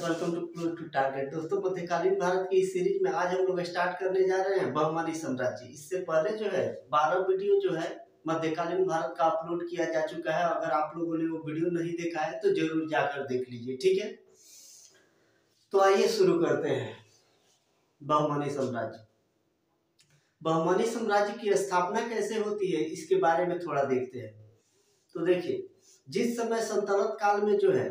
Welcome to target. दोस्तों, मध्यकालीन भारत की इस सीरीज में आज हम लोग स्टार्ट करने जा रहे हैं बहमानी साम्राज्य। इससे पहले जो है 12 वीडियो जो है मध्यकालीन भारत का अपलोड किया जा चुका है। अगर आप लोगों ने वो वीडियो नहीं देखा है तो जरूर जाकर देख लीजिए, ठीक है। तो आइए शुरू करते हैं। बहमानी साम्राज्य। बहमानी साम्राज्य की स्थापना कैसे होती है इसके बारे में थोड़ा देखते हैं। तो देखिए, जिस समय सल्तनत काल में जो है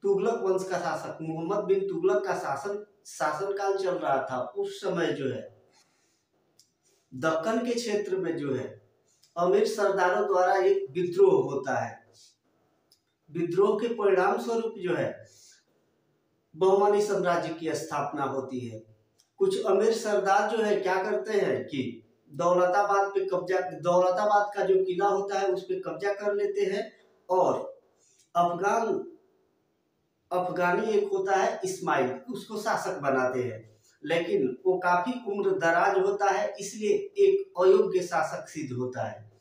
तुगलक वंश का शासक मोहम्मद बिन तुगलक का शासन काल चल रहा था, उस समय जो है दक्कन के क्षेत्र में जो है अमीर सरदारों द्वारा एक विद्रोह होता है। विद्रोह के परिणाम स्वरूप जो है बहमानी साम्राज्य की स्थापना होती है। कुछ अमीर सरदार जो है क्या करते हैं कि दौलताबाद का जो किला होता है उस पर कब्जा कर लेते हैं और अफगानी एक होता है इस्माइल, उसको शासक बनाते हैं। लेकिन वो काफी उम्र दराज होता है, इसलिए एक अयोग्य शासक सिद्ध होता है।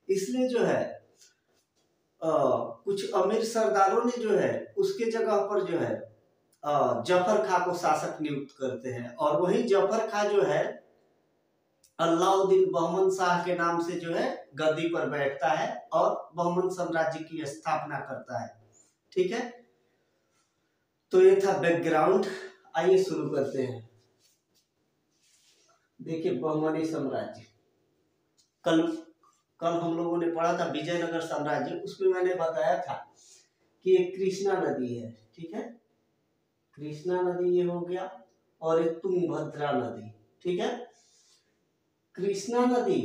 इसलिए जो है कुछ अमीर सरदारों ने जो है उसके जगह पर जो है जफर खां को शासक नियुक्त करते हैं और वही जफर खां जो है अलाउद्दीन बहमन शाह के नाम से जो है गद्दी पर बैठता है और बहमन साम्राज्य की स्थापना करता है, ठीक है। तो ये था बैकग्राउंड। आइए शुरू करते हैं। देखिए, बहमानी साम्राज्य कल हम लोगों ने पढ़ा था विजयनगर साम्राज्य। उसमें मैंने बताया था कि एक कृष्णा नदी है, ठीक है। कृष्णा नदी ये हो गया और एक तुंगभद्रा नदी, ठीक है। कृष्णा नदी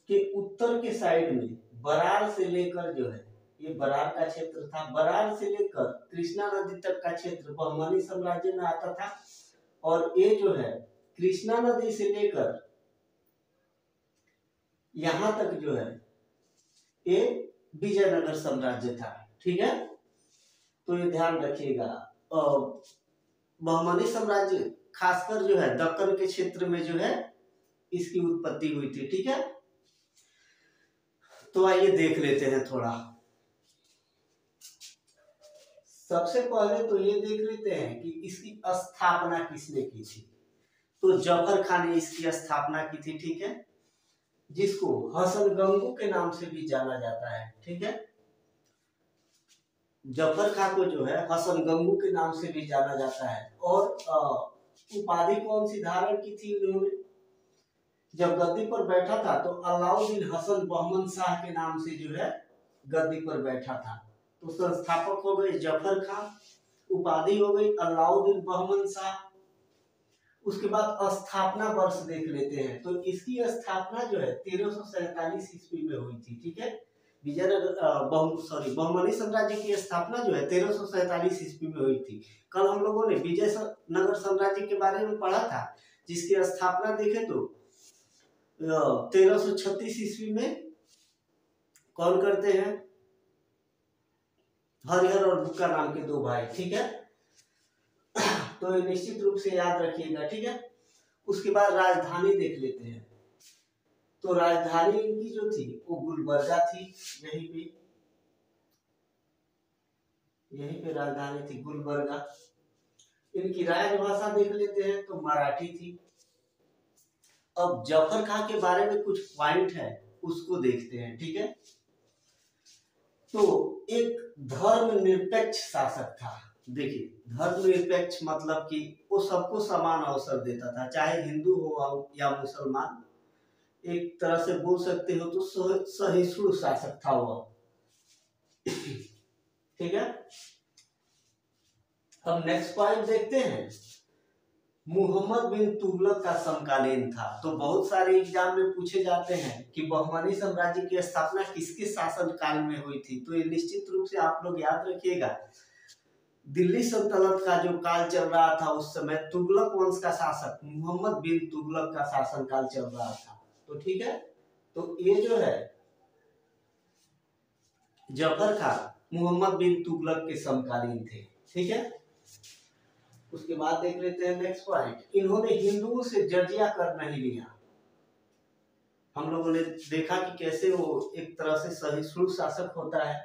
के उत्तर के साइड में बरार से लेकर जो है ये बरार का क्षेत्र था। बरार से लेकर कृष्णा नदी तक का क्षेत्र बहमानी साम्राज्य में आता था और ये जो है कृष्णा नदी से लेकर यहां तक जो है ये विजयनगर साम्राज्य था, ठीक है। तो ये ध्यान रखिएगा। बहमानी साम्राज्य खासकर जो है दक्कन के क्षेत्र में जो है इसकी उत्पत्ति हुई थी, ठीक है। तो आइए देख लेते हैं थोड़ा। सबसे पहले तो ये देख लेते हैं कि इसकी स्थापना किसने की थी। तो जफर खान ने इसकी स्थापना की थी, ठीक है, जिसको हसन गंगू के नाम से भी जाना जाता है, ठीक है। जफर खान को जो है हसन गंगू के नाम से भी जाना जाता है। और उपाधि कौन सी धारण की थी उन्होंने? जब गद्दी पर बैठा था तो अलाउद्दीन हसन बहमन शाह के नाम से जो है गद्दी पर बैठा था। तो संस्थापक हो गए जफर खान, उपाधि हो गई अलाउद्दीन बहमन शाह। उसके बाद स्थापना वर्ष देख लेते हैं। तो इसकी स्थापना जो है 1347 ईस्वी में हुई थी, ठीक है। बहमानी साम्राज्य की स्थापना जो है 1347 ईस्वी में हुई थी। कल हम लोगों ने विजयनगर साम्राज्य के बारे में पढ़ा था, जिसकी स्थापना देखे तो 1336 ईस्वी में कौन करते हैं? हरिहर और बुक्का नाम के दो भाई, ठीक है। तो निश्चित रूप से याद रखिएगा, ठीक है। उसके बाद राजधानी देख लेते हैं। तो राजधानी इनकी जो थी वो गुलबर्गा थी। यहीं पे राजधानी थी गुलबर्गा। इनकी राजभाषा देख लेते हैं तो मराठी थी। अब जफर खां के बारे में कुछ पॉइंट है, उसको देखते हैं, ठीक है। तो एक धर्मनिरपेक्ष शासक था। देखिए, धर्मनिरपेक्ष मतलब कि वो सबको समान अवसर देता था, चाहे हिंदू हो या मुसलमान। एक तरह से बोल सकते हो तो सहिष्णु शासक था वो, ठीक है। अब नेक्स्ट पॉइंट देखते हैं। मोहम्मद बिन तुगलक का समकालीन था। तो बहुत सारे एग्जाम में पूछे जाते हैं कि बहमानी साम्राज्य की स्थापना किसके शासन काल में हुई थी। तो ये निश्चित रूप से आप लोग याद रखिएगा, दिल्ली सल्तनत का जो काल चल रहा था उस समय तुगलक वंश का शासक मोहम्मद बिन तुगलक का शासन काल चल रहा था। तो ठीक है, तो ये जो है जफर खान मोहम्मद बिन तुगलक के समकालीन थे, ठीक है। उसके बाद देख लेते हैं नेक्स्ट पॉइंट। इन्होंने हिंदुओं से जजिया कर नहीं लिया। हम लोगों ने देखा कि कैसे वो एक तरह से सहिष्णु शासक होता है।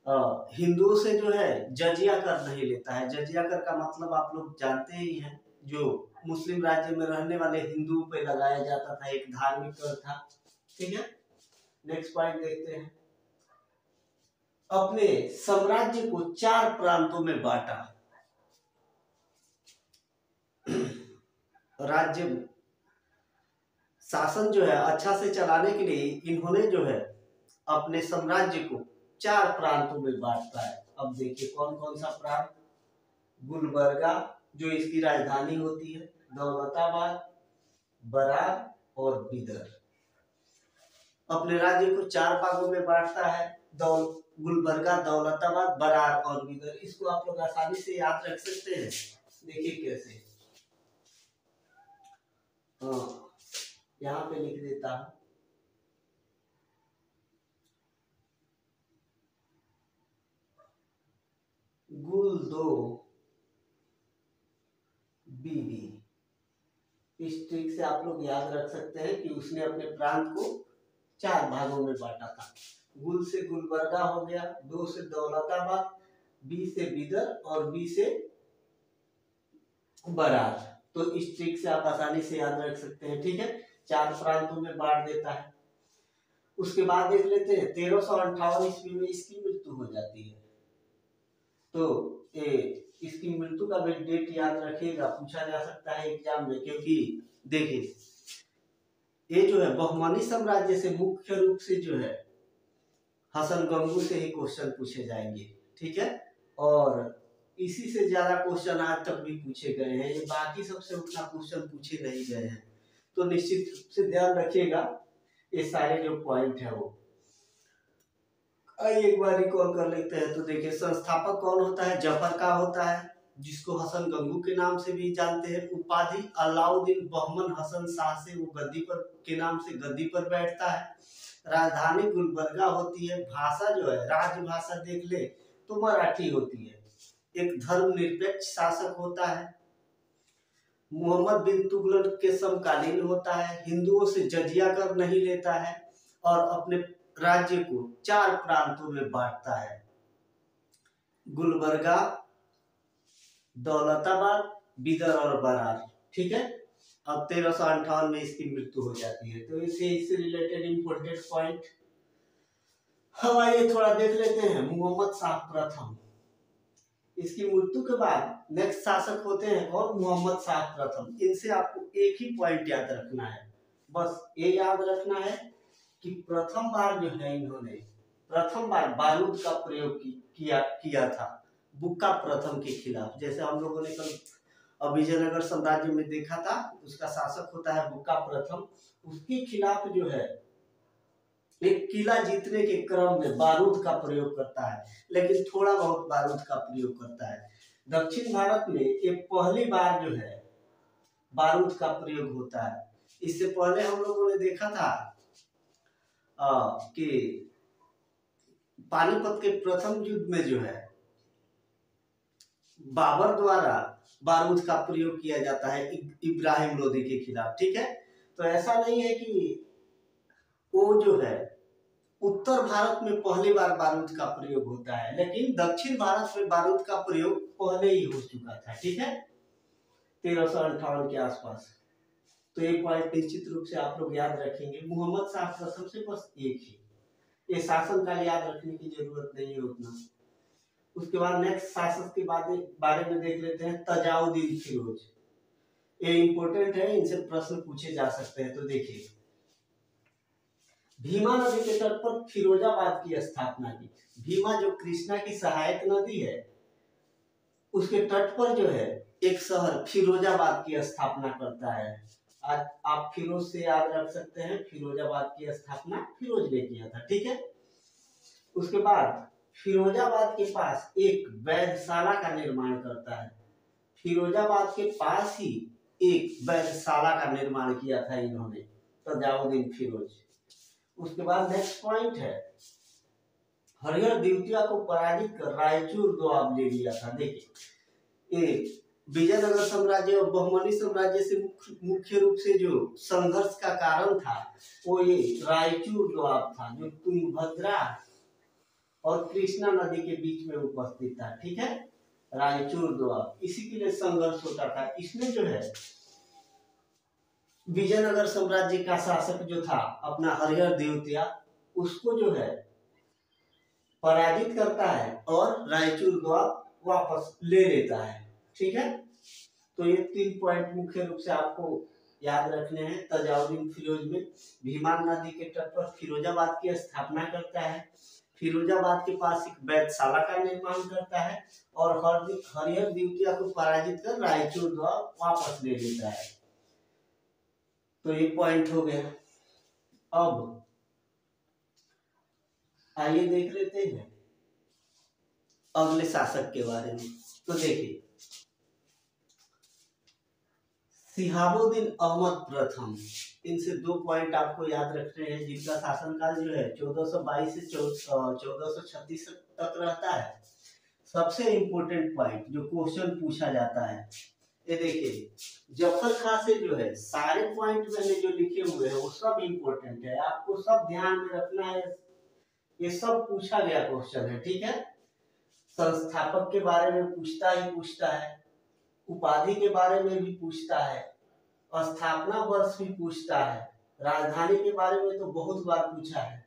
हिंदुओं से जो है जजिया कर नहीं लेता है। जजिया कर का मतलब आप लोग जानते ही हैं, जो मुस्लिम राज्य में रहने वाले हिंदुओं पे लगाया जाता था, एक धार्मिक कर था। ठीक है, नेक्स्ट पॉइंट देखते हैं। अपने साम्राज्य को 4 प्रांतों में बांटा। राज्य शासन जो है अच्छा से चलाने के लिए इन्होंने जो है अपने साम्राज्य को 4 प्रांतों में बांटता है। अब देखिए कौन कौन सा प्रांत। गुलबर्गा जो इसकी राजधानी होती है, दौलताबाद, बरार और बिदर। अपने राज्य को 4 भागों में बांटता है, गुलबर्गा, दौलताबाद, बरार और बिदर। इसको आप लोग आसानी से याद रख सकते हैं। देखिए कैसे, यहाँ पे लिख देता हूं। गुल 2 बीबी। इस ट्रिक से आप लोग याद रख सकते हैं कि उसने अपने प्रांत को 4 भागों में बांटा था। गुल से गुलबर्गा हो गया, 2 से दौलताबाद, बी से बिदर और बी से बरार। तो इस ट्रिक से आप आसानी से याद रख सकते हैं। ठीक है, 4 प्रांतों में बांट देता है। उसके बाद देख लेते हैं 1358 ईस्वी में इसकी मृत्यु हो जाती है। तो इसकी मृत्यु का भी डेट याद रखिएगा, पूछा जा सकता है एग्जाम में। क्योंकि देखिए ये जो है बहमनी साम्राज्य से मुख्य रूप से जो है हसन गंगू से ही क्वेश्चन पूछे जाएंगे। ठीक है, और इसी से ज्यादा क्वेश्चन आज तक भी पूछे गए हैं। ये बाकी सबसे उतना क्वेश्चन पूछे नहीं गए हैं। तो निश्चित रूप से ध्यान रखिएगा ये सारे जो पॉइंट है वो। एक बार रिकॉल कर लेते हैं। तो देखिए संस्थापक कौन होता है? जफर का होता है, जिसको हसन गंगू के नाम से भी जानते हैं। उपाधि अलाउद्दीन बहमन हसन शाह से वो गद्दी पर के नाम से गद्दी पर बैठता है। राजधानी गुलबर्गा होती है। भाषा जो है राजभाषा देख ले तो मराठी होती है। एक धर्मनिरपेक्ष शासक होता है। मोहम्मद बिन तुगलक के समकालीन होता है। हिंदुओं से जजिया कर नहीं लेता है और अपने राज्य को 4 प्रांतों में बांटता है, गुलबर्गा, दौलताबाद, बिदर और बरार। ठीक है, अब 1358 में इसकी मृत्यु हो जाती है। तो इससे रिलेटेड इंपोर्टेंट पॉइंट हम आइए थोड़ा देख लेते हैं। मोहम्मद शाह प्रथम, इसकी मृत्यु के बाद नेक्स्ट शासक होते हैं कौन? मोहम्मद शाह प्रथम। इनसे आपको एक ही पॉइंट याद रखना है, बस ये याद रखना है कि प्रथम बार जो है इन्होंने प्रथम बार बारूद का प्रयोग किया था बुक्का प्रथम के खिलाफ। जैसे हम लोगों ने कल विजयनगर साम्राज्य में देखा था, उसका शासक होता है बुक्का प्रथम। उसके खिलाफ जो है एक किला जीतने के क्रम में बारूद का प्रयोग करता है, लेकिन थोड़ा बहुत बारूद का प्रयोग करता है। दक्षिण भारत में ये पहली बार जो है बारूद का प्रयोग होता है। इससे पहले हम लोगों ने देखा था कि पानीपत के प्रथम युद्ध में जो है बाबर द्वारा बारूद का प्रयोग किया जाता है इब्राहिम लोदी के खिलाफ। ठीक है, तो ऐसा नहीं है कि वो जो है उत्तर भारत में पहली बार बारूद का प्रयोग होता है, लेकिन दक्षिण भारत में बारूद का प्रयोग पहले ही हो चुका था। ठीक है, 1358 के आसपास। तो ये पॉइंट निश्चित रूप से आप लोग याद रखेंगे। मोहम्मद शाह प्रथम से बस एक ही, ये शासन काल याद रखने की जरूरत नहीं है उतना। उसके बाद नेक्स्ट शासक के बारे में देख लेते हैं, तजाउद्दीन फिरोज। ये इंपॉर्टेंट है, इनसे प्रश्न पूछे जा सकते हैं। तो देखिए भीमा नदी के तट पर फिरोजाबाद की स्थापना की। भीमा जो कृष्णा की सहायक नदी है उसके तट पर जो है एक शहर फिरोजाबाद की स्थापना करता है। आज आप फिरोज से याद रख सकते हैं, फिरोजाबाद की स्थापना फिरोज ने किया था। ठीक है, उसके बाद फिरोजाबाद के पास एक वैधशाला का निर्माण करता है। फिरोजाबाद के पास ही एक वैधशाला का निर्माण किया था इन्होंने, तजाउद्दीन फिरोज। उसके बाद नेक्स्ट पॉइंट है, हरिहर द्वितीय को पराजित कर रायचूर दोआब ले लिया था। देखिए ये विजयनगर साम्राज्य और बहमनी साम्राज्य से मुख्य रूप से जो संघर्ष का कारण था वो ये रायचूर दोआब था, जो तुंगभद्रा और कृष्णा नदी के बीच में उपस्थित था, ठीक है, रायचूर दोआब, इसी के लिए संघर्ष होता था। इसमें जो है विजयनगर साम्राज्य का शासक जो था अपना हरिहर द्वितीय, उसको जो है पराजित करता है और रायचूर दोआब वापस ले लेता है, ठीक है। तो ये 3 पॉइंट मुख्य रूप से आपको याद रखने हैं। तजाउद्दीन फिरोज में भीमान नदी के तट पर फिरोजाबाद की स्थापना करता है, फिरोजाबाद के पास एक वैधशाला का निर्माण करता है और हरिहर द्वितीय को पराजित कर रायचूर दोआब वापस ले लेता है। तो ये पॉइंट हो गया। अब आइए देख लेते हैं अगले शासक के बारे में। तो देखिए शिहाबुद्दीन अहमद प्रथम, इनसे 2 पॉइंट आपको याद रखने हैं, जिनका शासनकाल जो है 1422 से 1436 तक रहता है। सबसे इम्पोर्टेंट पॉइंट जो क्वेश्चन पूछा जाता है, ये देखिए जफर खां से जो है सारे पॉइंट मैंने जो लिखे हुए हैं वो सब इम्पोर्टेंट है, आपको सब ध्यान में रखना है। ये सब पूछा गया क्वेश्चन है, ठीक है। संस्थापक के बारे में पूछता ही पूछता है, उपाधि के बारे में भी पूछता है, स्थापना वर्ष भी पूछता है, राजधानी के बारे में तो बहुत बार पूछा है।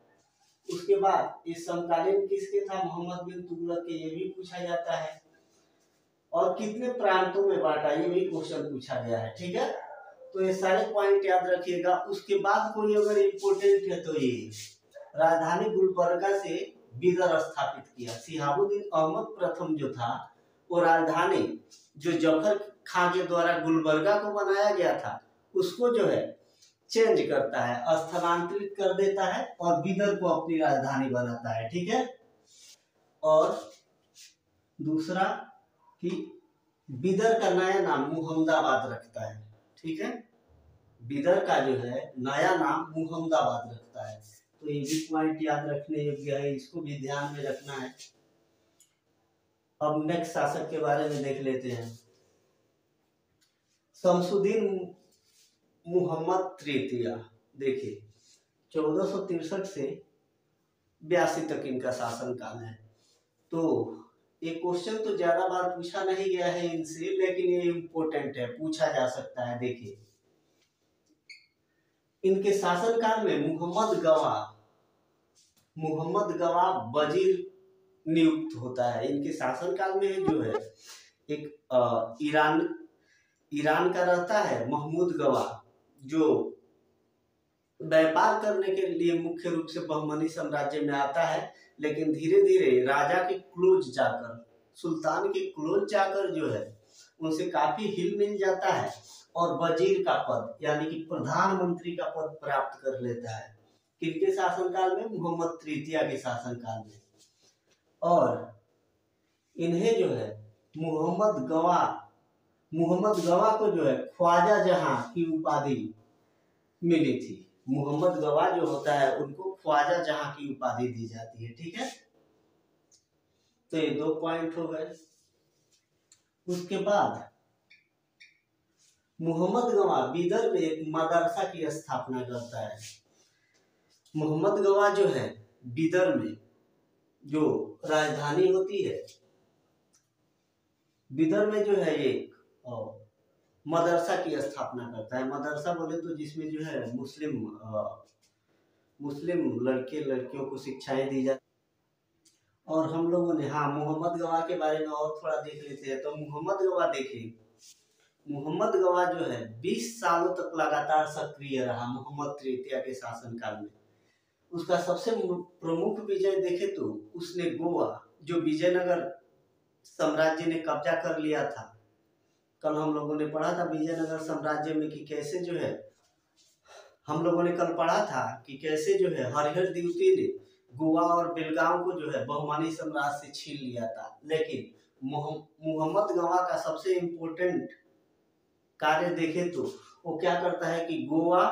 उसके बाद ये समकालीन किसके था, मोहम्मद बिन तुगलक के, ये भी पूछा जाता है। और कितने प्रांतों में बांटा, ये भी क्वेश्चन पूछा गया है, ठीक है। तो ये सारे पॉइंट याद रखिएगा। उसके बाद कोई अगर इम्पोर्टेंट है तो ये राजधानी गुलबर्गा से बिदर स्थापित किया। शिहाबुद्दीन अहमद प्रथम जो था वो राजधानी जो जफर खां के द्वारा गुलबर्गा को बनाया गया था उसको जो है चेंज करता है, स्थानांतरित कर देता है और बिदर को अपनी राजधानी बनाता है, ठीक है। और दूसरा कि बिदर का नया नाम मुहम्मदाबाद रखता है, ठीक है। बिदर का जो है नया नाम मुहम्मदाबाद रखता है। तो ये भी पॉइंट याद रखने योग्य है, इसको भी ध्यान में रखना है। अब नेक्स्ट शासक के बारे में देख लेते हैं, शमसुद्दीन मुहम्मद तृतीय। देखिए 1463 से 82 तक इनका शासनकाल है। तो ये क्वेश्चन तो ज्यादा बार पूछा नहीं गया है इनसे, लेकिन ये इम्पोर्टेंट है, पूछा जा सकता है। देखिए इनके शासनकाल में मोहम्मद गवा वजीर नियुक्त होता है। इनके शासनकाल में जो है एक ईरान का रहता है महमूद गवा, जो व्यापार करने के लिए मुख्य रूप से बहमनी साम्राज्य में आता है, लेकिन धीरे धीरे राजा के क्लोज जाकर, सुल्तान के क्लोज जाकर जो है उनसे काफी हिल मिल जाता है और वजीर का पद यानी कि प्रधानमंत्री का पद प्राप्त कर लेता है। किनके शासनकाल में, मोहम्मद तृतीय के शासनकाल में। और इन्हें जो है मोहम्मद गवा को जो है ख्वाजा जहां की उपाधि मिली थी। मोहम्मद गवा जो होता है उनको ख्वाजा जहां की उपाधि दी जाती है, ठीक है। तो ये 2 पॉइंट हो गए। उसके बाद मोहम्मद गवा बिदर में एक मदरसा की स्थापना करता है। मोहम्मद गवा जो है बिदर में जो राजधानी होती है, बिदर में जो है एक मदरसा की स्थापना करता है। मदरसा बोले तो जिसमें जो है मुस्लिम लड़के लड़कियों को शिक्षाएं दी जाती। और हम लोगों ने मोहम्मद गवा के बारे में और थोड़ा देख लेते हैं। तो मोहम्मद गवा देखिए, मोहम्मद गवा जो है 20 सालों तक लगातार सक्रिय रहा मोहम्मद तृतीय के शासनकाल में। उसका सबसे प्रमुख विजय देखे तो उसने गोवा जो विजयनगर साम्राज्य ने कब्जा कर लिया था, कल हम लोगों ने पढ़ा था विजयनगर साम्राज्य में कि कैसे जो है, हम लोगों ने कल पढ़ा था कि कैसे जो है हरिहर द्वितीय ने गोवा और बेलगांव को जो है बहमानी साम्राज्य से छीन लिया था। लेकिन मोहम्मद गवा का सबसे इम्पोर्टेंट कार्य देखे तो वो क्या करता है कि गोवा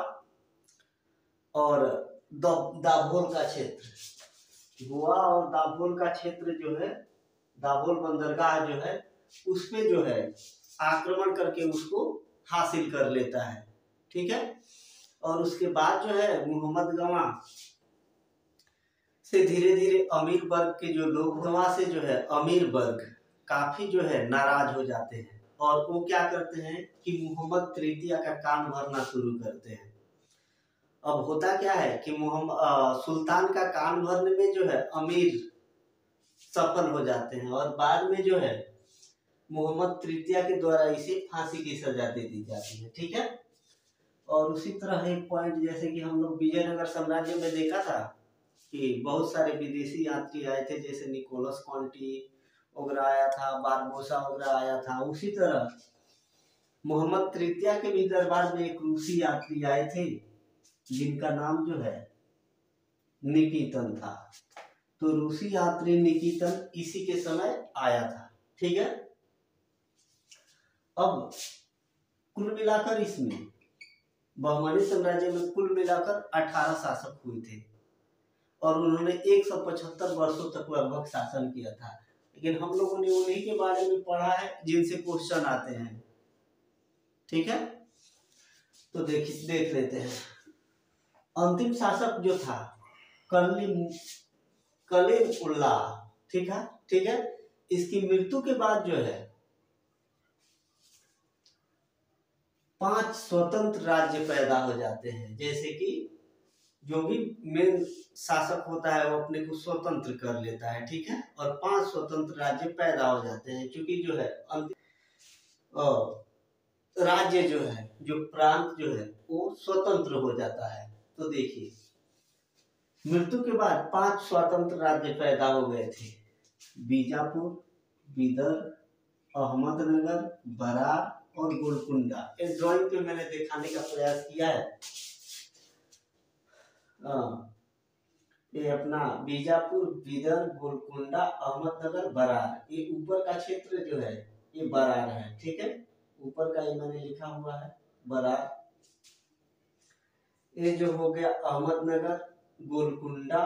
और दाभोल का क्षेत्र, गोवा और दाभोल का क्षेत्र जो है, दाभोल बंदरगाह जो है, उस पे जो है आक्रमण करके उसको हासिल कर लेता है, ठीक है। और उसके बाद जो है मोहम्मद गवा से धीरे धीरे अमीर वर्ग के जो लोग वहां से जो है अमीर वर्ग काफी जो है नाराज हो जाते हैं और वो क्या करते हैं कि मोहम्मद तृतीया का कान भरना शुरू करते हैं। अब होता क्या है कि मोहम्मद सुल्तान का कान भरने में जो है अमीर सफल हो जाते हैं और बाद में जो है मोहम्मद तृतीया के द्वारा इसे फांसी की सजा दे दी जाती है। ठीक है। और उसी तरह एक पॉइंट जैसे कि हम लोग विजयनगर साम्राज्य में देखा था कि बहुत सारे विदेशी यात्री आए थे, जैसे निकोलस कॉन्टी वगैरह आया था, बारबोसा वगैरह आया था। उसी तरह मोहम्मद तृतीया के भी दरबार में एक रूसी यात्री आए थे जिनका नाम जो है निकितन था। तो रूसी यात्री निकितन इसी के समय आया था। ठीक है। अब कुल मिलाकर इसमें बहमानी साम्राज्य में कुल मिलाकर 18 शासक हुए थे और उन्होंने 175 वर्षों तक लगभग शासन किया था। लेकिन हम लोगों ने उन्हीं के बारे में पढ़ा है जिनसे क्वेश्चन आते हैं। ठीक है। तो देख लेते हैं। अंतिम शासक जो था कलीमुल्लाह। ठीक है। ठीक है। इसकी मृत्यु के बाद जो है 5 स्वतंत्र राज्य पैदा हो जाते हैं। जैसे कि जो भी मेन शासक होता है वो अपने को स्वतंत्र कर लेता है। ठीक है। और 5 स्वतंत्र राज्य पैदा हो जाते हैं क्योंकि जो है राज्य जो है जो प्रांत जो है वो स्वतंत्र हो जाता है। तो देखिए मृत्यु के बाद 5 स्वतंत्र राज्य पैदा हो गए थे। बीजापुर, विदर्भ, अहमदनगर, बरार और गोलकुंडा। इस ड्राइंग पे मैंने दिखाने का प्रयास किया है। ये अपना बीजापुर, विदर्भ, गोलकुंडा, अहमदनगर, बरार। ये ऊपर का क्षेत्र जो है ये बरार है। ठीक है। ऊपर का ये मैंने लिखा हुआ है बरार। ये जो हो गया अहमदनगर, गोलकुंडा,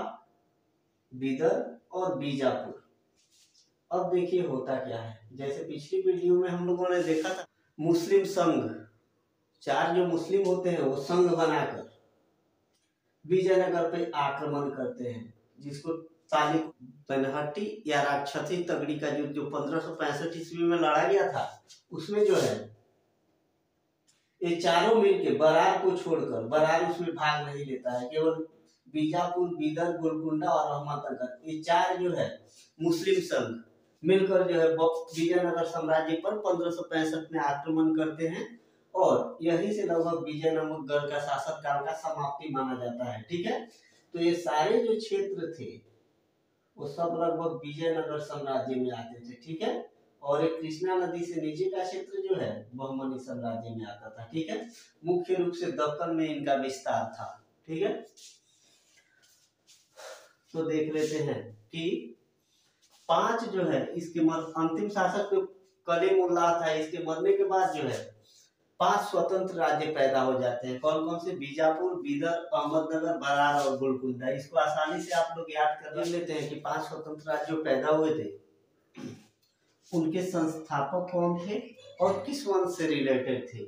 विदर्भ और बीजापुर। अब देखिए होता क्या है, जैसे पिछली वीडियो में हम लोगों ने देखा था मुस्लिम संघ, 4 जो मुस्लिम होते हैं वो संघ बनाकर विजयनगर पे आक्रमण करते हैं, जिसको तालिक बनहट्टी या राक्षसी तगड़ी का युद्ध जो 1565 ईस्वी में लड़ा गया था, उसमें जो है ये चारों मिलके बरार को छोड़कर, बरार उसमें भाग नहीं लेता है, केवल बीजापुर, विदर्भ, गोलकुंडा और अहमदनगर ये 4 जो है मुस्लिम संघ मिलकर जो है विजयनगर साम्राज्य पर 1565 में आक्रमण करते हैं और यही से लगभग विजयनगर का शासक काल का समाप्ति माना जाता है। ठीक है। तो ये सारे जो क्षेत्र थे वो सब लगभग विजयनगर साम्राज्य में आते थे। ठीक है। और एक कृष्णा नदी से नीचे का क्षेत्र जो है बहमनी साम्राज्य में आता था। ठीक है। मुख्य रूप से दक्कन में इनका विस्तार था। ठीक है। तो देख लेते हैं कि 5 जो है इसके अंतिम शासक जो कलीमुल्लाह था, इसके मरने के बाद जो है 5 स्वतंत्र राज्य पैदा हो जाते हैं। कौन कौन से? बीजापुर, विदर्भ, अहमदनगर, बरार और गोलकुंडा। इसको आसानी से आप लोग याद कर लेते हैं कि 5 स्वतंत्र राज्य जो पैदा हुए थे उनके संस्थापक कौन थे और किस वंश से रिलेटेड थे।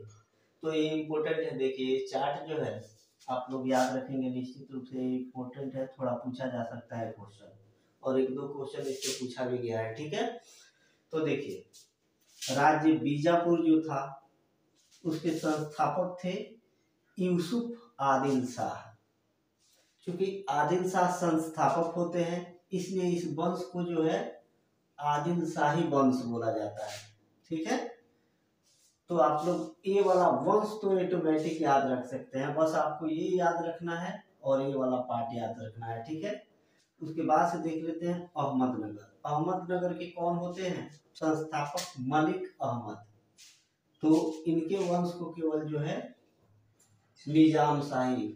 तो ये इम्पोर्टेंट है। देखिए चार्ट जो है आप लोग याद रखेंगे, निश्चित रूप से इम्पोर्टेंट है, थोड़ा पूछा जा सकता है क्वेश्चन, और 1-2 क्वेश्चन इससे पूछा भी गया है। ठीक है। तो देखिए राज्य बीजापुर जो था उसके संस्थापक थे यूसुफ आदिल शाह। क्योंकि आदिल शाह संस्थापक होते हैं इसलिए इस वंश को जो है आदिल शाही वंश बोला जाता है। ठीक है। तो आप लोग ये वाला वंश तो ऑटोमेटिक याद रख सकते हैं, बस आपको ये याद रखना है और ये वाला पार्ट याद रखना है। ठीक है। उसके बाद से देख लेते हैं अहमदनगर। अहमदनगर के कौन होते हैं? संस्थापक मलिक अहमद। तो इनके वंश को केवल जो है निजाम शाही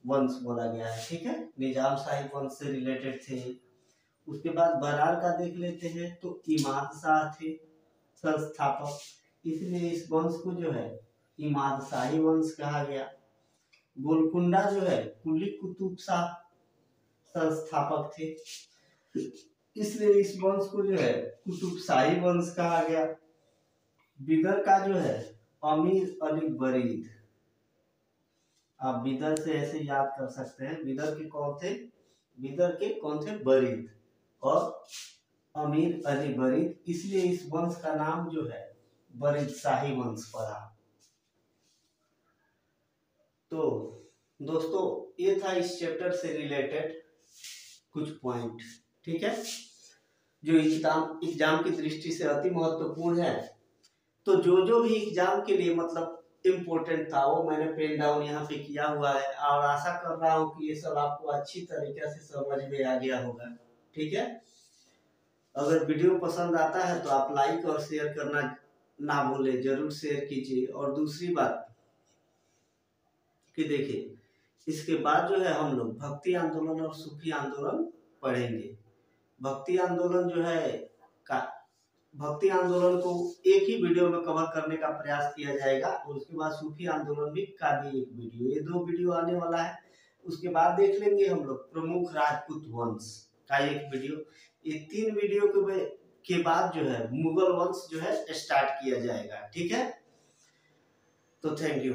वंश बोला गया है। ठीक है। निजाम शाही वंश से रिलेटेड थे। उसके बाद बरार का देख लेते हैं तो इमाद शाह थे संस्थापक, इसलिए इस वंश को जो है इमाद शाही वंश कहा गया। गोलकुंडा जो है कुली कुतुब शाह संस्थापक थे, इसलिए इस वंश को जो है कुतुब शाही वंश कहा गया। बिदर का जो है अमीर अली बरीद, आप बिदर से ऐसे याद कर सकते हैं। बिदर के कौन थे? बीदर के कौन थे? बरीद और अमीर अली बरीद, इसलिए इस वंश का नाम जो है बरीद शाही वंश पड़ा। तो दोस्तों ये था इस चैप्टर से रिलेटेड कुछ पॉइंट, ठीक है, जो एग्जाम की दृष्टि से अति महत्वपूर्ण है। तो जो भी एग्जाम के लिए मतलब इम्पोर्टेंट था वो मैंने पेन डाउन यहाँ पे किया हुआ है, और आशा कर रहा हूँ कि ये सब आपको अच्छी तरीके से समझ में आ गया होगा, ठीक है। अगर वीडियो पसंद आता है तो आप लाइक और शेयर करना ना भूलें, जरूर शेयर कीजिए। और दूसरी बात कि देखिए इसके बाद जो है हम लोग भक्ति आंदोलन और सूफी आंदोलन पढ़ेंगे। भक्ति आंदोलन जो है का भक्ति आंदोलन को एक ही वीडियो में कवर करने का प्रयास किया जाएगा, और उसके बाद सूफी आंदोलन भी का भी एक वीडियो, ये 2 वीडियो आने वाला है। उसके बाद देख लेंगे हम लोग प्रमुख राजपूत वंश का एक वीडियो। ये 3 वीडियो के बाद जो है मुगल वंश जो है स्टार्ट किया जाएगा, ठीक है। तो थैंक यू।